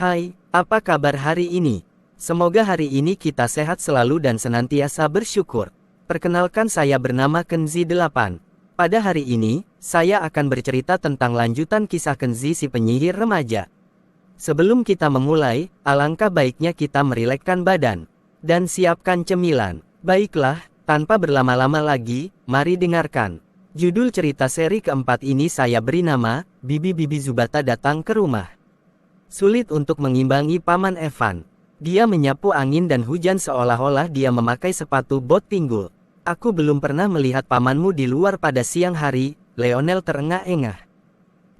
Hai, apa kabar hari ini? Semoga hari ini kita sehat selalu dan senantiasa bersyukur. Perkenalkan, saya bernama Kenzi 8. Pada hari ini, saya akan bercerita tentang lanjutan kisah Kenzi si penyihir remaja. Sebelum kita memulai, alangkah baiknya kita merilekskan badan dan siapkan cemilan. Baiklah, tanpa berlama-lama lagi, mari dengarkan. Judul cerita seri keempat ini saya beri nama, Bibi Zubata datang ke rumah. Sulit untuk mengimbangi Paman Evan. Dia menyapu angin dan hujan seolah-olah dia memakai sepatu bot pinggul. Aku belum pernah melihat pamanmu di luar pada siang hari, Leonel terengah-engah.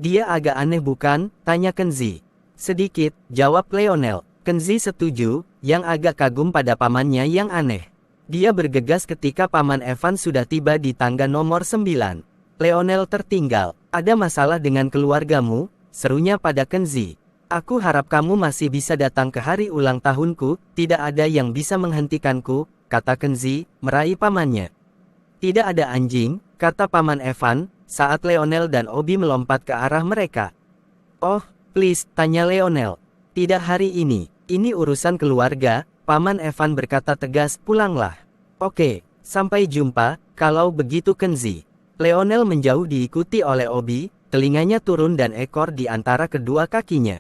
Dia agak aneh bukan? Tanya Kenzi. Sedikit, jawab Leonel. Kenzi setuju, yang agak kagum pada pamannya yang aneh. Dia bergegas ketika Paman Evan sudah tiba di tangga nomor 9. Leonel tertinggal. Ada masalah dengan keluargamu? Serunya pada Kenzi. Aku harap kamu masih bisa datang ke hari ulang tahunku, tidak ada yang bisa menghentikanku, kata Kenzi, meraih pamannya. Tidak ada anjing, kata Paman Evan, saat Leonel dan Obi melompat ke arah mereka. Oh, please, tanya Leonel. Tidak hari ini urusan keluarga, Paman Evan berkata tegas, pulanglah. Oke, sampai jumpa, kalau begitu Kenzi. Leonel menjauh diikuti oleh Obi, telinganya turun dan ekor di antara kedua kakinya.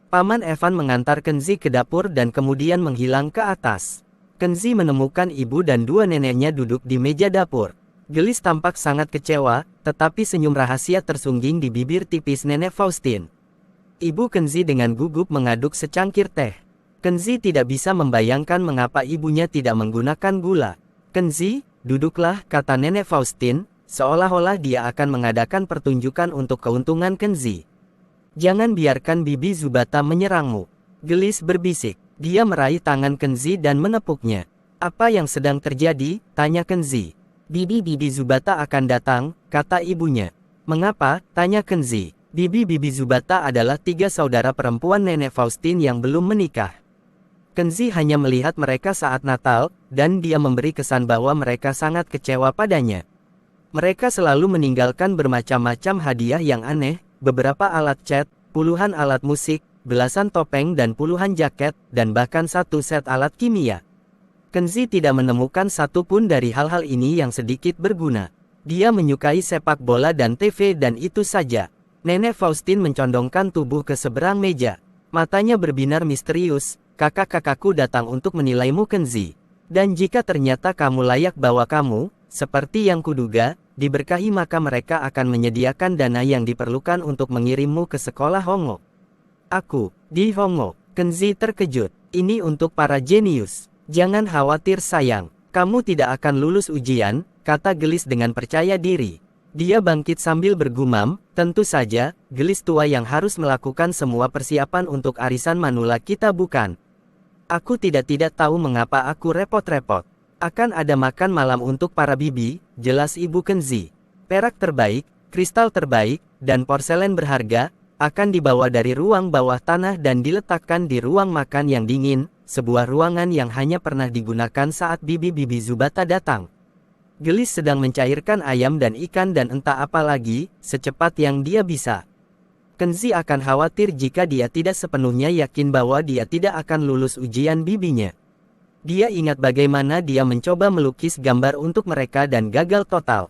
Paman Evan mengantar Kenzi ke dapur dan kemudian menghilang ke atas. Kenzi menemukan ibu dan dua neneknya duduk di meja dapur. Gelis tampak sangat kecewa, tetapi senyum rahasia tersungging di bibir tipis Nenek Faustin. Ibu Kenzi dengan gugup mengaduk secangkir teh. Kenzi tidak bisa membayangkan mengapa ibunya tidak menggunakan gula. Kenzi, duduklah, kata Nenek Faustin, seolah-olah dia akan mengadakan pertunjukan untuk keuntungan Kenzi. Jangan biarkan Bibi Zubata menyerangmu. Gelis berbisik. Dia meraih tangan Kenzi dan menepuknya. Apa yang sedang terjadi? Tanya Kenzi. Bibi Zubata akan datang, kata ibunya. Mengapa? Tanya Kenzi. Bibi Zubata adalah 3 saudara perempuan Nenek Faustin yang belum menikah. Kenzi hanya melihat mereka saat Natal, dan dia memberi kesan bahwa mereka sangat kecewa padanya. Mereka selalu meninggalkan bermacam-macam hadiah yang aneh, beberapa alat cat, puluhan alat musik, belasan topeng dan puluhan jaket, dan bahkan 1 set alat kimia. Kenzi tidak menemukan satu pun dari hal-hal ini yang sedikit berguna. Dia menyukai sepak bola dan TV dan itu saja. Nenek Faustin mencondongkan tubuh ke seberang meja. Matanya berbinar misterius. Kakak-kakakku datang untuk menilaimu Kenzi. Dan jika ternyata kamu layak bahwa kamu, seperti yang kuduga, diberkahi maka mereka akan menyediakan dana yang diperlukan untuk mengirimmu ke sekolah Hongo. Aku, di Hongo. Kenzi terkejut. Ini untuk para jenius. Jangan khawatir sayang. Kamu tidak akan lulus ujian, kata Gelis dengan percaya diri. Dia bangkit sambil bergumam, tentu saja, Gelis tua yang harus melakukan semua persiapan untuk arisan manula kita bukan. Aku tidak tahu mengapa aku repot-repot. Akan ada makan malam untuk para bibi, jelas Ibu Kenzi. Perak terbaik, kristal terbaik, dan porselen berharga, akan dibawa dari ruang bawah tanah dan diletakkan di ruang makan yang dingin, sebuah ruangan yang hanya pernah digunakan saat Bibi Zubata datang. Gelis sedang mencairkan ayam dan ikan dan entah apa lagi, secepat yang dia bisa. Kenzi akan khawatir jika dia tidak sepenuhnya yakin bahwa dia tidak akan lulus ujian bibinya. Dia ingat bagaimana dia mencoba melukis gambar untuk mereka dan gagal total.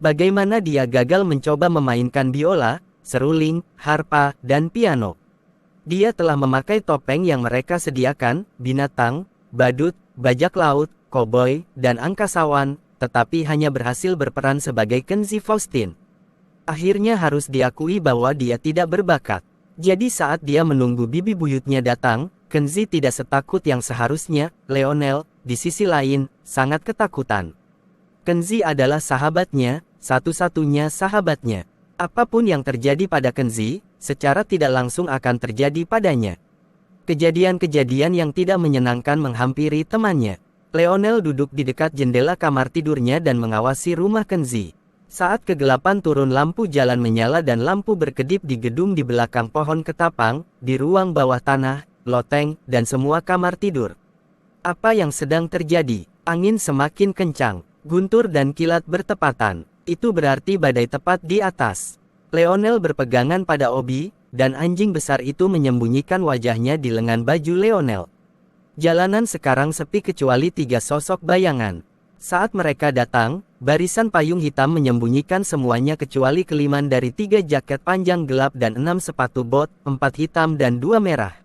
Bagaimana dia gagal mencoba memainkan biola, seruling, harpa, dan piano. Dia telah memakai topeng yang mereka sediakan, binatang, badut, bajak laut, koboi, dan angkasawan, tetapi hanya berhasil berperan sebagai Kenzi Faustin. Akhirnya harus diakui bahwa dia tidak berbakat. Jadi saat dia menunggu bibi buyutnya datang, Kenzi tidak setakut yang seharusnya. Leonel, di sisi lain, sangat ketakutan. Kenzi adalah sahabatnya, satu-satunya sahabatnya. Apapun yang terjadi pada Kenzi, secara tidak langsung akan terjadi padanya. Kejadian-kejadian yang tidak menyenangkan menghampiri temannya. Leonel duduk di dekat jendela kamar tidurnya dan mengawasi rumah Kenzi. Saat kegelapan turun, lampu jalan menyala dan lampu berkedip di gedung di belakang pohon ketapang, di ruang bawah tanah, loteng, dan semua kamar tidur. Apa yang sedang terjadi? Angin semakin kencang, guntur dan kilat bertepatan. Itu berarti badai tepat di atas. Leonel berpegangan pada Obi, dan anjing besar itu menyembunyikan wajahnya di lengan baju Leonel. Jalanan sekarang sepi kecuali 3 sosok bayangan. Saat mereka datang, barisan payung hitam menyembunyikan semuanya kecuali keliman dari 3 jaket panjang gelap dan 6 sepatu bot, 4 hitam dan 2 merah.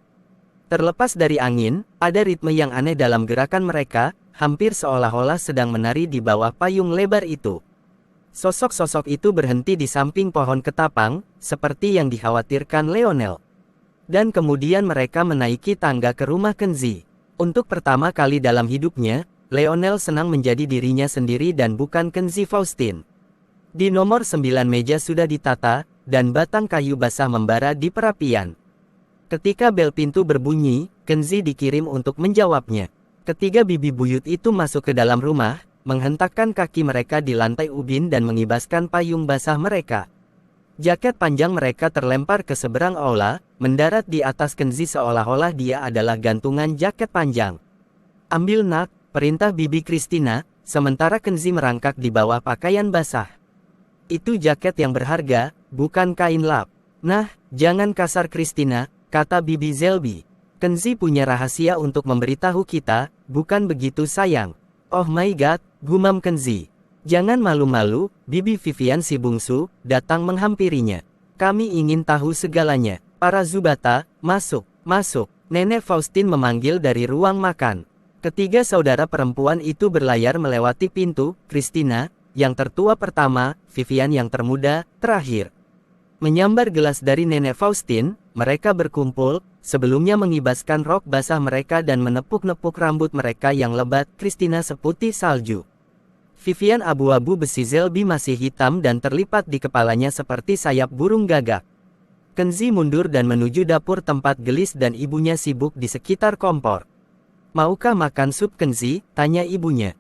Terlepas dari angin, ada ritme yang aneh dalam gerakan mereka, hampir seolah-olah sedang menari di bawah payung lebar itu. Sosok-sosok itu berhenti di samping pohon ketapang, seperti yang dikhawatirkan Leonel. Dan kemudian mereka menaiki tangga ke rumah Kenzi. Untuk pertama kali dalam hidupnya, Leonel senang menjadi dirinya sendiri dan bukan Kenzi Faustin. Di nomor 9 meja sudah ditata, dan batang kayu basah membara di perapian. Ketika bel pintu berbunyi, Kenzi dikirim untuk menjawabnya. Ketiga bibi buyut itu masuk ke dalam rumah, menghentakkan kaki mereka di lantai ubin dan mengibaskan payung basah mereka. Jaket panjang mereka terlempar ke seberang aula, mendarat di atas Kenzi seolah-olah dia adalah gantungan jaket panjang. "Ambil nak," perintah Bibi Christina, sementara Kenzi merangkak di bawah pakaian basah. "Itu jaket yang berharga, bukan kain lap." "Nah, jangan kasar Christina," kata Bibi Zelby. "Kenzi punya rahasia untuk memberitahu kita, bukan begitu sayang?" "Oh my god," gumam Kenzi. "Jangan malu-malu," Bibi Vivian si bungsu, datang menghampirinya. "Kami ingin tahu segalanya. Para Zubata, masuk, masuk." Nenek Faustin memanggil dari ruang makan. Ketiga saudara perempuan itu berlayar melewati pintu, Christina, yang tertua pertama, Vivian yang termuda, terakhir. Menyambar gelas dari Nenek Faustin, mereka berkumpul, sebelumnya mengibaskan rok basah mereka dan menepuk-nepuk rambut mereka yang lebat, Christina seputih salju. Vivian abu-abu besi Zelby masih hitam dan terlipat di kepalanya seperti sayap burung gagak. Kenzi mundur dan menuju dapur tempat Gelis dan ibunya sibuk di sekitar kompor. "Maukah makan sup Kenzi?" tanya ibunya.